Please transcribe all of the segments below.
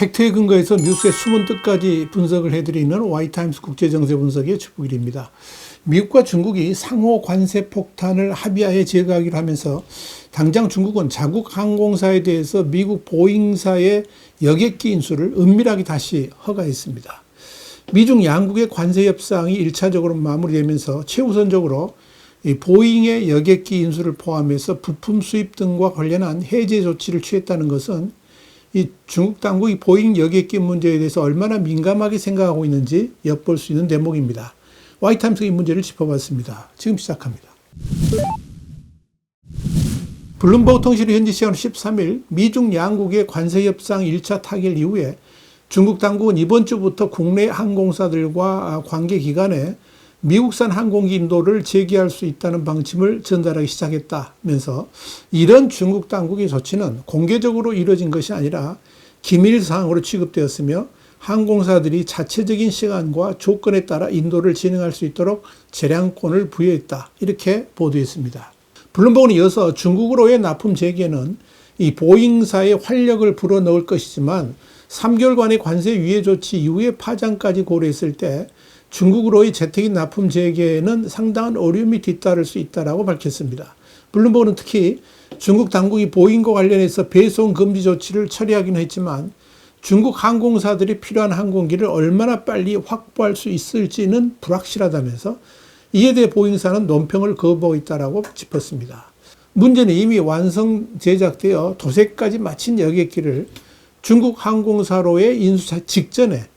팩트에 근거해서 뉴스의 숨은 뜻까지 분석을 해드리는 와이타임스 국제정세 분석의 주북일입니다. 미국과 중국이 상호 관세 폭탄을 합의하에 제거하기로 하면서 당장 중국은 자국 항공사에 대해서 미국 보잉사의 여객기 인수를 은밀하게 다시 허가했습니다. 미중 양국의 관세 협상이 1차적으로 마무리되면서 최우선적으로 이 보잉의 여객기 인수를 포함해서 부품 수입 등과 관련한 해제 조치를 취했다는 것은 이 중국 당국이 보잉 여객기 문제에 대해서 얼마나 민감하게 생각하고 있는지 엿볼 수 있는 대목입니다. 와이타임스가 이 문제를 짚어봤습니다. 지금 시작합니다. 블룸버그 통신은 현지 시간 13일 미중 양국의 관세 협상 1차 타결 이후에 중국 당국은 이번 주부터 국내 항공사들과 관계기관에 미국산 항공기 인도를 재개할 수 있다는 방침을 전달하기 시작했다면서 이런 중국 당국의 조치는 공개적으로 이루어진 것이 아니라 기밀사항으로 취급되었으며 항공사들이 자체적인 시간과 조건에 따라 인도를 진행할 수 있도록 재량권을 부여했다. 이렇게 보도했습니다. 블룸버그는 이어서 중국으로의 납품 재개는 이 보잉사의 활력을 불어넣을 것이지만 3개월간의 관세 유예 조치 이후의 파장까지 고려했을 때 중국으로의 재택인 납품 재개에는 상당한 어려움이 뒤따를 수 있다고 밝혔습니다. 블룸버그는 특히 중국 당국이 보잉과 관련해서 배송 금지 조치를 처리하기는 했지만 중국 항공사들이 필요한 항공기를 얼마나 빨리 확보할 수 있을지는 불확실하다면서 이에 대해 보잉사는 논평을 거부하고 있다고 짚었습니다. 문제는 이미 완성 제작되어 도색까지 마친 여객기를 중국 항공사로의 인수 직전에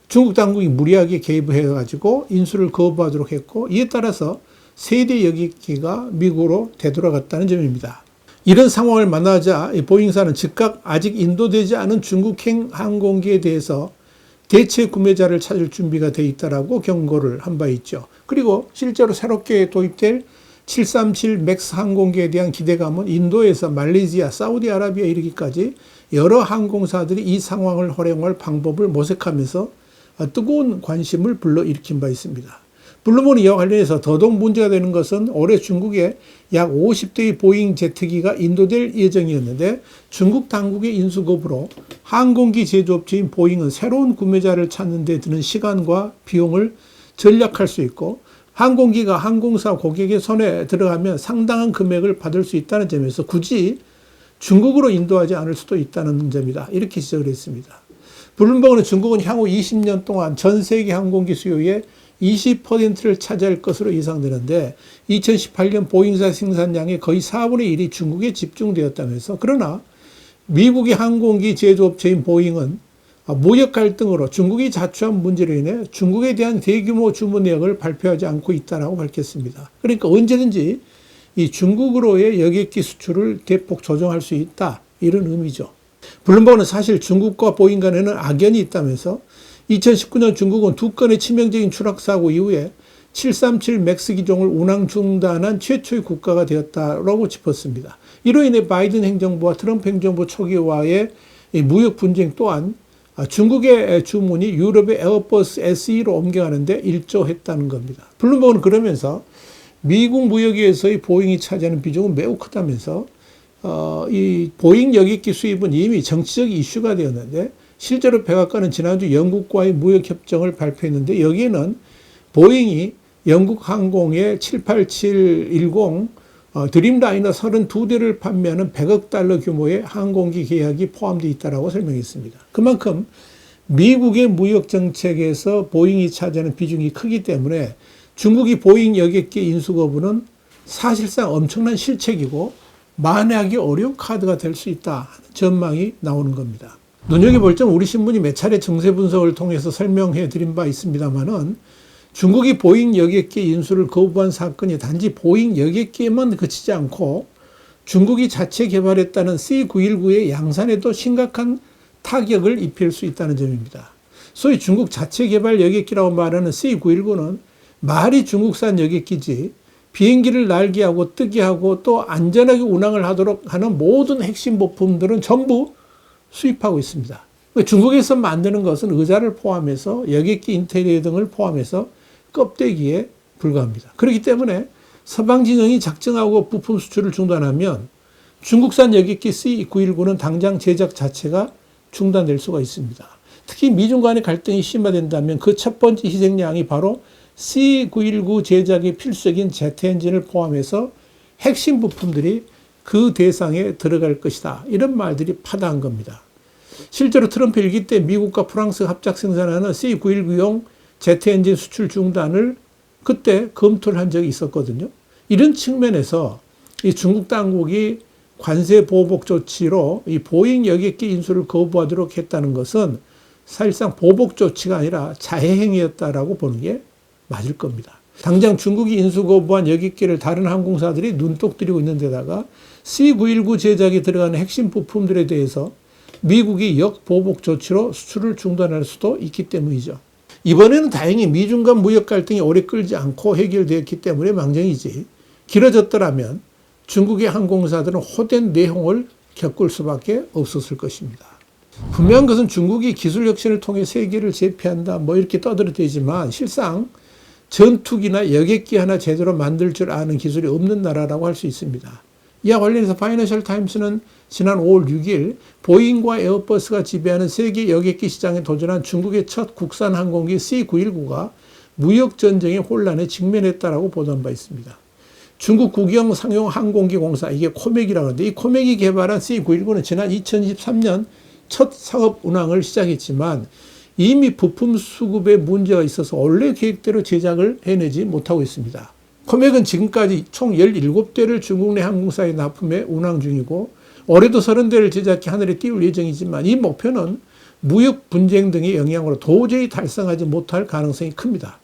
중국 당국이 무리하게 개입을 해가지고 인수를 거부하도록 했고 이에 따라서 세대 여객기가 미국으로 되돌아갔다는 점입니다. 이런 상황을 만나자 보잉사는 즉각 아직 인도되지 않은 중국행 항공기에 대해서 대체 구매자를 찾을 준비가 되어 있다고 경고를 한 바 있죠. 그리고 실제로 새롭게 도입될 737 맥스 항공기에 대한 기대감은 인도에서 말레이시아, 사우디아라비아 이르기까지 여러 항공사들이 이 상황을 활용할 방법을 모색하면서 뜨거운 관심을 불러일으킨 바 있습니다. 블룸버그는 이와 관련해서 더더욱 문제가 되는 것은 올해 중국에 약 50대의 보잉 제트기가 인도될 예정이었는데 중국 당국의 인수 거부로 항공기 제조업체인 보잉은 새로운 구매자를 찾는 데 드는 시간과 비용을 절약할 수 있고 항공기가 항공사 고객의 손에 들어가면 상당한 금액을 받을 수 있다는 점에서 굳이 중국으로 인도하지 않을 수도 있다는 점이다. 이렇게 지적을 했습니다. 블룸버그는 중국은 향후 20년 동안 전 세계 항공기 수요의 20%를 차지할 것으로 예상되는데 2018년 보잉사 생산량의 거의 4분의 1이 중국에 집중되었다면서 그러나 미국의 항공기 제조업체인 보잉은 무역 갈등으로 중국이 자초한 문제로 인해 중국에 대한 대규모 주문 내역을 발표하지 않고 있다고 밝혔습니다. 그러니까 언제든지 이 중국으로의 여객기 수출을 대폭 조정할 수 있다 이런 의미죠. 블룸버그는 사실 중국과 보잉 간에는 악연이 있다면서 2019년 중국은 2건의 치명적인 추락사고 이후에 737 맥스 기종을 운항 중단한 최초의 국가가 되었다고 짚었습니다. 이로 인해 바이든 행정부와 트럼프 행정부 초기와의 무역 분쟁 또한 중국의 주문이 유럽의 에어버스 SE로 옮겨가는데 일조했다는 겁니다. 블룸버그는 그러면서 미국 무역에서의 보잉이 차지하는 비중은 매우 크다면서 이 보잉 여객기 수입은 이미 정치적 이슈가 되었는데 실제로 백악관은 지난주 영국과의 무역협정을 발표했는데 여기에는 보잉이 영국 항공의 78710 드림라이너 32대를 판매하는 100억 달러 규모의 항공기 계약이 포함되어 있다고 설명했습니다. 그만큼 미국의 무역 정책에서 보잉이 차지하는 비중이 크기 때문에 중국이 보잉 여객기 인수 거부는 사실상 엄청난 실책이고 만회하기 어려운 카드가 될 수 있다 전망이 나오는 겁니다. 눈여겨볼 점 우리 신문이 몇 차례 정세 분석을 통해서 설명해 드린 바 있습니다만은 중국이 보잉 여객기 인수를 거부한 사건이 단지 보잉 여객기에만 그치지 않고 중국이 자체 개발했다는 C919의 양산에도 심각한 타격을 입힐 수 있다는 점입니다. 소위 중국 자체 개발 여객기라고 말하는 C919는 말이 중국산 여객기지 비행기를 날게 하고 뜨게 하고 또 안전하게 운항을 하도록 하는 모든 핵심 부품들은 전부 수입하고 있습니다. 중국에서 만드는 것은 의자를 포함해서 여객기 인테리어 등을 포함해서 껍데기에 불과합니다. 그렇기 때문에 서방 진영이 작정하고 부품 수출을 중단하면 중국산 여객기 C919는 당장 제작 자체가 중단될 수가 있습니다. 특히 미중 간의 갈등이 심화된다면 그 첫 번째 희생양이 바로 C919 제작에 필수적인 제트 엔진을 포함해서 핵심 부품들이 그 대상에 들어갈 것이다. 이런 말들이 파다한 겁니다. 실제로 트럼프 일기 때 미국과 프랑스가 합작 생산하는 C919용 제트 엔진 수출 중단을 그때 검토를 한 적이 있었거든요. 이런 측면에서 이 중국 당국이 관세 보복 조치로 이 보잉 여객기 인수를 거부하도록 했다는 것은 사실상 보복 조치가 아니라 자해 행위였다라고 보는 게 맞을 겁니다. 당장 중국이 인수 거부한 여객기를 다른 항공사들이 눈독 들이고 있는 데다가 C919 제작에 들어가는 핵심 부품들에 대해서 미국이 역보복 조치로 수출을 중단할 수도 있기 때문이죠. 이번에는 다행히 미중 간 무역 갈등이 오래 끌지 않고 해결되었기 때문에 망정이지, 길어졌더라면 중국의 항공사들은 호된 내홍을 겪을 수밖에 없었을 것입니다. 분명한 것은 중국이 기술 혁신을 통해 세계를 제패한다 이렇게 떠들어대지만 실상 전투기나 여객기 하나 제대로 만들 줄 아는 기술이 없는 나라라고 할 수 있습니다. 이와 관련해서 파이낸셜 타임스는 지난 5월 6일 보잉과 에어버스가 지배하는 세계 여객기 시장에 도전한 중국의 첫 국산 항공기 C919가 무역전쟁의 혼란에 직면했다라고 보도한 바 있습니다. 중국 국영 상용 항공기 공사, 이게 코맥이라고 하는데, 이 코맥이 개발한 C919는 지난 2023년 첫 사업 운항을 시작했지만 이미 부품 수급에 문제가 있어서 원래 계획대로 제작을 해내지 못하고 있습니다. 코맥은 지금까지 총 17대를 중국 내 항공사에 납품해 운항 중이고 올해도 30대를 제작해 하늘에 띄울 예정이지만 이 목표는 무역 분쟁 등의 영향으로 도저히 달성하지 못할 가능성이 큽니다.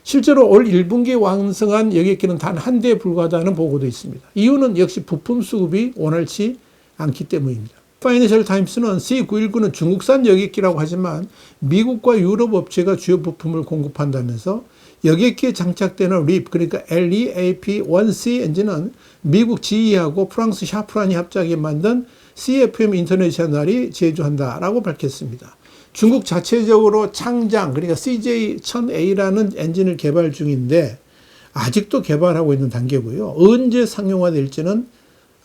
실제로 올 1분기에 완성한 여객기는 단 한 대에 불과하다는 보고도 있습니다. 이유는 역시 부품 수급이 원활치 않기 때문입니다. 파이낸셜 타임스는 C919는 중국산 여객기라고 하지만 미국과 유럽 업체가 주요 부품을 공급한다면서 여객기에 장착되는 RIP, 그러니까 LEAP-1C 엔진은 미국 GE하고 프랑스 샤프란이 합작해 만든 CFM 인터내셔널이 제조한다라고 밝혔습니다. 중국 자체적으로 창장, 그러니까 CJ-1000A라는 엔진을 개발 중인데 아직도 개발하고 있는 단계고요. 언제 상용화될지는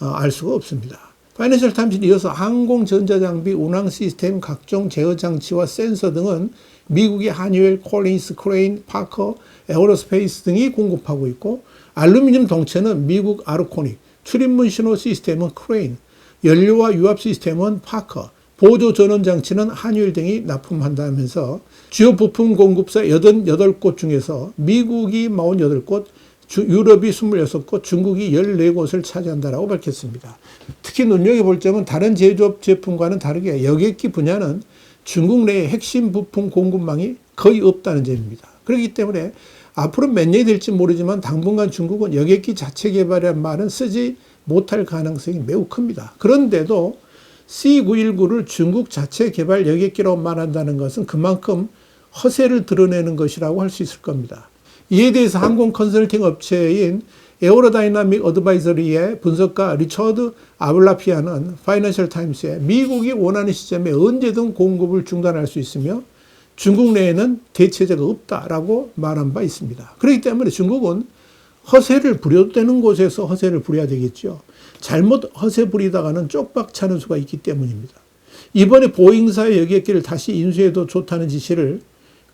알 수가 없습니다. 파이낸셜 타임스는 이어서 항공 전자장비, 운항 시스템, 각종 제어 장치와 센서 등은 미국의 하니웰, 콜린스, 크레인, 파커, 에어로스페이스 등이 공급하고 있고, 알루미늄 동체는 미국 아르코닉, 출입문 신호 시스템은 크레인, 연료와 유압 시스템은 파커, 보조 전원 장치는 한율 등이 납품한다면서 주요 부품 공급사 88곳 중에서 미국이 48곳, 유럽이 26곳, 중국이 14곳을 차지한다라고 밝혔습니다. 특히 눈여겨볼 점은 다른 제조업 제품과는 다르게 여객기 분야는 중국 내의 핵심 부품 공급망이 거의 없다는 점입니다. 그렇기 때문에 앞으로 몇 년이 될지 모르지만 당분간 중국은 여객기 자체 개발이라는 말은 쓰지 못할 가능성이 매우 큽니다. 그런데도 C919를 중국 자체 개발 여객기라고 말한다는 것은 그만큼 허세를 드러내는 것이라고 할 수 있을 겁니다. 이에 대해서 항공 컨설팅 업체인 에어로다이나믹 어드바이저리의 분석가 리처드 아블라피아는 파이낸셜 타임스에 미국이 원하는 시점에 언제든 공급을 중단할 수 있으며 중국 내에는 대체제가 없다라고 말한 바 있습니다. 그렇기 때문에 중국은 허세를 부려도 되는 곳에서 허세를 부려야 되겠죠. 잘못 허세 부리다가는 쪽박 차는 수가 있기 때문입니다. 이번에 보잉사의 여객기를 다시 인수해도 좋다는 지시를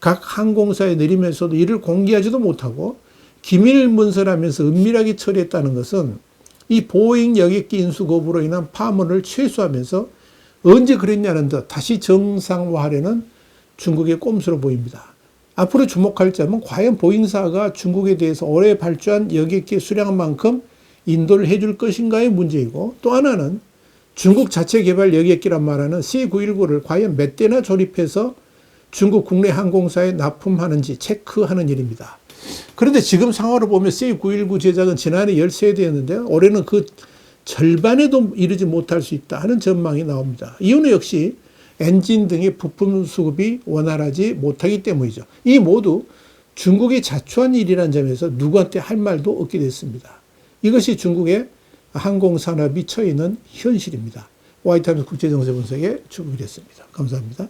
각 항공사에 내리면서도 이를 공개하지도 못하고 기밀 문서라면서 은밀하게 처리했다는 것은 이 보잉 여객기 인수 거부로 인한 파문을 최소화하면서 언제 그랬냐는 듯 다시 정상화하려는 중국의 꼼수로 보입니다. 앞으로 주목할 점은 과연 보잉사가 중국에 대해서 올해 발주한 여객기 수량만큼 인도를 해줄 것인가의 문제이고, 또 하나는 중국 자체 개발 여객기란 말하는 C919를 과연 몇 대나 조립해서 중국 국내 항공사에 납품하는지 체크하는 일입니다. 그런데 지금 상황으로 보면 C919 제작은 지난해 13대였는데 올해는 그 절반에도 이르지 못할 수 있다 하는 전망이 나옵니다. 이유는 역시 엔진 등의 부품 수급이 원활하지 못하기 때문이죠. 이 모두 중국이 자초한 일이라는 점에서 누구한테 할 말도 없게 됐습니다. 이것이 중국의 항공산업이 처해 있는 현실입니다. 와이타임스 국제정세 분석의 주국이었습니다. 감사합니다.